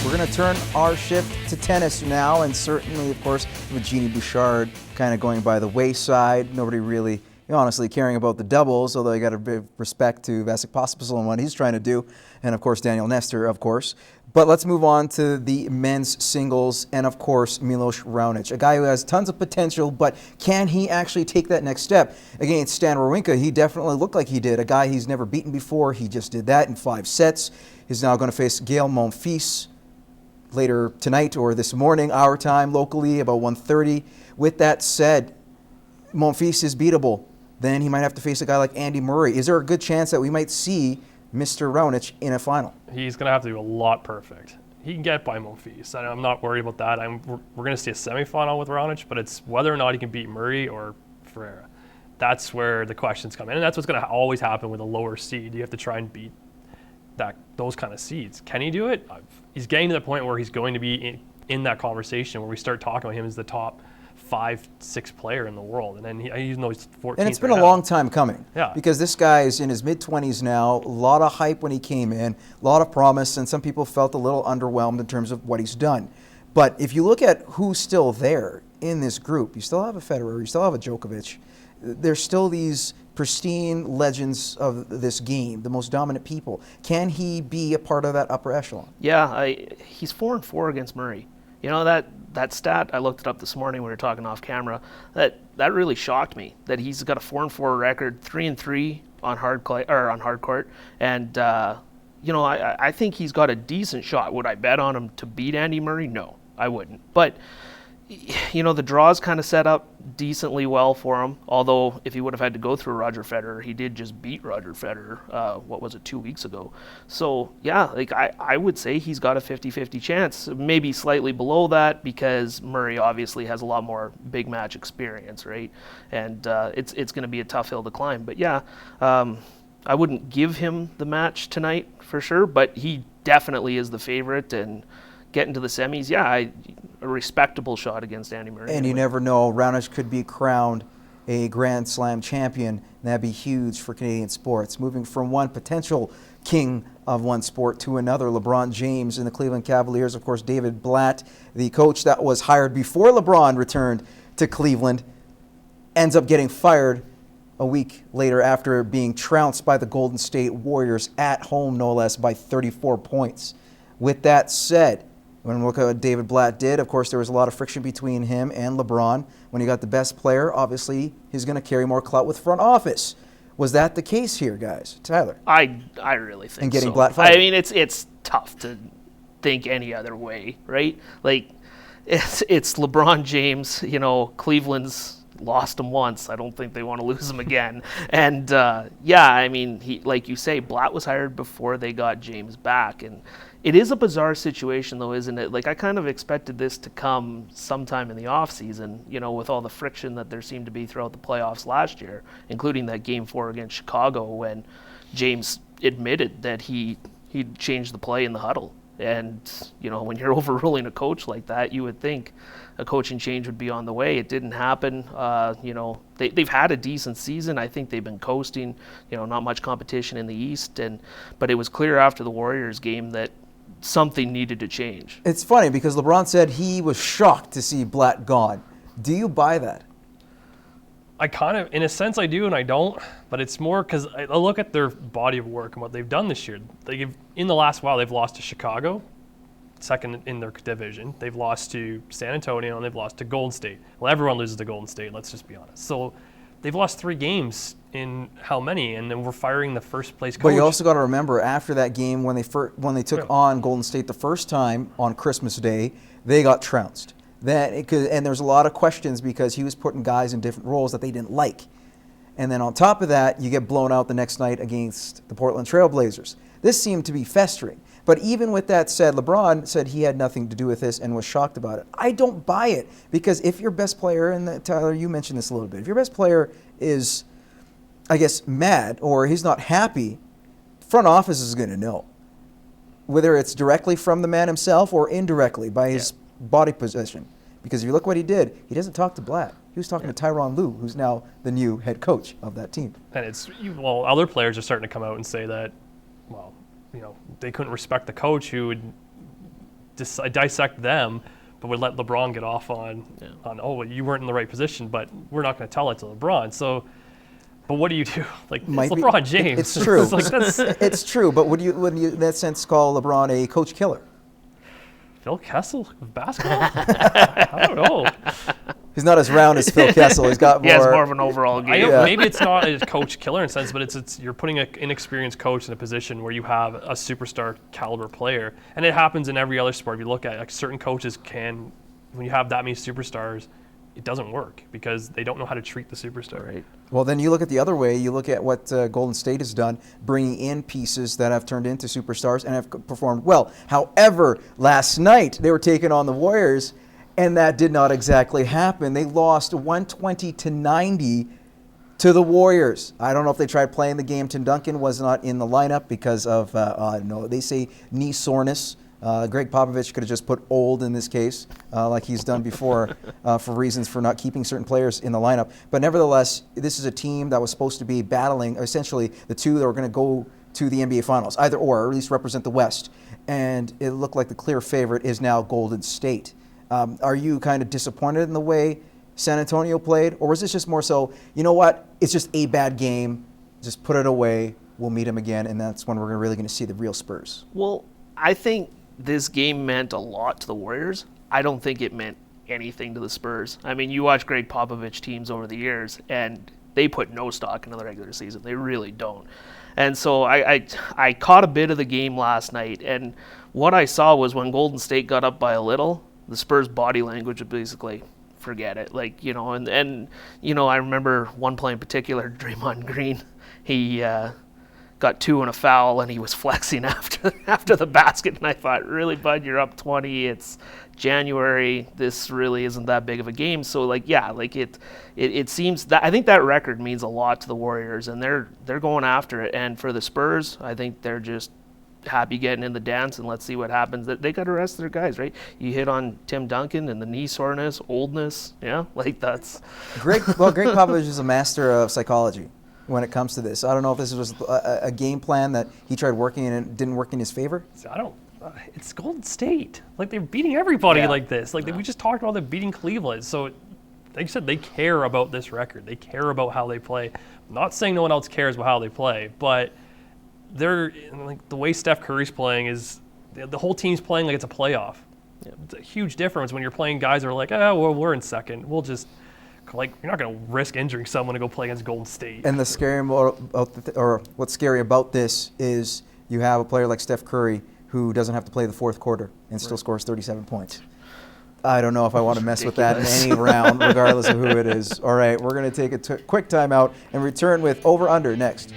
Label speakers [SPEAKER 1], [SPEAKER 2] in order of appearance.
[SPEAKER 1] We're going to turn our shift to tennis now, and certainly, of course, with Jeannie Bouchard kind of going by the wayside. Nobody really, honestly, caring about the doubles, although you got a bit of respect to Vasek Pospisil and what he's trying to do, and of course, Daniel Nestor, of course. But let's move on to the men's singles, and of course, Milos Raonic, a guy who has tons of potential, but can he actually take that next step? Against Stan Wawrinka, he definitely looked like he did. A guy he's never beaten before, he just did that in 5 sets. He's now going to face Gael Monfils later tonight or this morning, our time, locally, about 1:30. With that said, Monfils is beatable. Then he might have to face a guy like Andy Murray. Is there a good chance that we might see Mr. Raonic in a final?
[SPEAKER 2] He's going to have to do a lot perfect. He can get by Monfils. I'm not worried about that. We're going to see a semifinal with Raonic, but it's whether or not he can beat Murray or Ferreira. That's where the questions come in, and that's what's going to always happen with a lower seed. You have to try and beat those kind of seeds. Can he do it? He's getting to the point where he's going to be in that conversation where we start talking about him as the top 5-6 player in the world, and then even though he's 14th.
[SPEAKER 1] And it's been a long time coming.
[SPEAKER 2] Yeah.
[SPEAKER 1] Because this guy is in his mid-20s now. A lot of hype when he came in, a lot of promise, and some people felt a little underwhelmed in terms of what he's done. But if you look at who's still there in this group, you still have a Federer, you still have a Djokovic. There's still these pristine legends of this game, the most dominant people. Can he be a part of that upper echelon?
[SPEAKER 3] Yeah, he's 4-4 against Murray. You know, that stat, I looked it up this morning, we were talking off camera, that really shocked me, that he's got a 4-4 record, 3-3 on hard court, and I think he's got a decent shot. Would I bet on him to beat Andy Murray? No, I wouldn't. But the draws kind of set up decently well for him, although if he would have had to go through Roger Federer, he did just beat Roger Federer, 2 weeks ago. So, yeah, I would say he's got a 50-50 chance, maybe slightly below that because Murray obviously has a lot more big match experience, right? And it's going to be a tough hill to climb. But, yeah, I wouldn't give him the match tonight for sure, but he definitely is the favorite, and getting to the semis, a respectable shot against Andy Murray.
[SPEAKER 1] And you never know, Raonic could be crowned a Grand Slam champion, and that'd be huge for Canadian sports. Moving from one potential king of one sport to another, LeBron James and the Cleveland Cavaliers. Of course, David Blatt, the coach that was hired before LeBron returned to Cleveland, ends up getting fired a week later after being trounced by the Golden State Warriors at home, no less, by 34 points. With that said, when we look at what David Blatt did, of course, there was a lot of friction between him and LeBron. When he got the best player, obviously, he's going to carry more clout with front office. Was that the case here, guys? Tyler?
[SPEAKER 3] I really think so.
[SPEAKER 1] And getting Blatt fired?
[SPEAKER 3] I mean, it's tough to think any other way, right? Like, it's LeBron James. Cleveland's lost him once. I don't think they want to lose him again. And, I mean, he, like you say, Blatt was hired before they got James back, and it is a bizarre situation, though, isn't it? Like, I kind of expected this to come sometime in the offseason, with all the friction that there seemed to be throughout the playoffs last year, including that Game 4 against Chicago when James admitted that he'd changed the play in the huddle. And, when you're overruling a coach like that, you would think a coaching change would be on the way. It didn't happen. They've had a decent season. I think they've been coasting, not much competition in the East. But it was clear after the Warriors game that something needed to change.
[SPEAKER 1] It's funny because LeBron said he was shocked to see Blatt gone. Do you buy that?
[SPEAKER 2] I kind of, in a sense, I do and I don't, but it's more because I look at their body of work and what they've done this year. In the last while, they've lost to Chicago, second in their division. They've lost to San Antonio, and they've lost to Golden State. Well, everyone loses to Golden State, let's just be honest. So they've lost 3 games in how many? And then we're firing the first place coach.
[SPEAKER 1] But you also got to remember, after that game, when they took on Golden State the first time on Christmas Day, they got trounced. And there's a lot of questions because he was putting guys in different roles that they didn't like. And then on top of that, you get blown out the next night against the Portland Trail Blazers. This seemed to be festering. But even with that said, LeBron said he had nothing to do with this and was shocked about it. I don't buy it because if your best player, and Tyler, you mentioned this a little bit, if your best player is, I guess, mad or he's not happy, front office is going to know. Whether it's directly from the man himself or indirectly by his body position. Because if you look what he did, he doesn't talk to Blatt. He was talking to Tyronn Lue, who's now the new head coach of that team.
[SPEAKER 2] And other players are starting to come out and say that, they couldn't respect the coach who would dissect them, but would let LeBron get off on oh, well, you weren't in the right position, but we're not going to tell it to LeBron. So, but what do you do? Like, it's LeBron James.
[SPEAKER 1] It's true.
[SPEAKER 2] It's, like,
[SPEAKER 1] it's true, but would you in that sense call LeBron a coach killer?
[SPEAKER 2] Phil Kessel of basketball? I don't know.
[SPEAKER 1] He's not as round as Phil Kessel. He's got more.
[SPEAKER 3] He has more of an overall game.
[SPEAKER 2] Maybe it's not a coach killer in a sense, but it's you're putting an inexperienced coach in a position where you have a superstar caliber player, and it happens in every other sport. If you look at like certain coaches can, when you have that many superstars, it doesn't work because they don't know how to treat the superstar.
[SPEAKER 3] Right.
[SPEAKER 1] Well, then you look at the other way. You look at what Golden State has done, bringing in pieces that have turned into superstars and have performed well. However, last night they were taking on the Warriors, and that did not exactly happen. They lost 120-90 to the Warriors. I don't know if they tried playing the game. Tim Duncan was not in the lineup because of, they say knee soreness. Greg Popovich could have just put old in this case, like he's done before, for reasons for not keeping certain players in the lineup. But nevertheless, this is a team that was supposed to be battling essentially the two that were going to go to the NBA Finals, either or at least represent the West. And it looked like the clear favorite is now Golden State. Are you kind of disappointed in the way San Antonio played? Or was this just more so, you know what, it's just a bad game, just put it away, we'll meet them again, and that's when we're really going to see the real Spurs?
[SPEAKER 3] Well, I think this game meant a lot to the Warriors. I don't think it meant anything to the Spurs. I mean, you watch Greg Popovich teams over the years, and they put no stock into the regular season. They really don't. And so I caught a bit of the game last night, and what I saw was when Golden State got up by a little, the Spurs' body language was basically, forget it. Like, and I remember one play in particular, Draymond Green, he got 2 and a foul, and he was flexing after the basket. And I thought, really, bud, you're up 20. It's January. This really isn't that big of a game. So, it seems that I think that record means a lot to the Warriors, and they're going after it. And for the Spurs, I think they're just happy getting in the dance, and let's see what happens. They got to rest their guys, right? You hit on Tim Duncan and the knee soreness, oldness. Yeah, like that's
[SPEAKER 1] Greg Popovich is a master of psychology when it comes to this. I don't know if this was a game plan that he tried working and it didn't work in his favor.
[SPEAKER 2] It's Golden State. Like, they're beating everybody like this. Like, we just talked about them beating Cleveland. So, like you said, they care about this record. They care about how they play. I'm not saying no one else cares about how they play, but they're like the way Steph Curry's playing is the whole team's playing like it's a playoff. Yeah. It's a huge difference when you're playing guys that are like, oh, well, we're in second. We'll just you're not going to risk injuring someone to go play against Golden State.
[SPEAKER 1] And what's scary about this is you have a player like Steph Curry who doesn't have to play the fourth quarter and still scores 37 points. I don't know if I want to mess with that in any round, regardless of who it is. All right, we're going to take a quick timeout and return with Over Under next.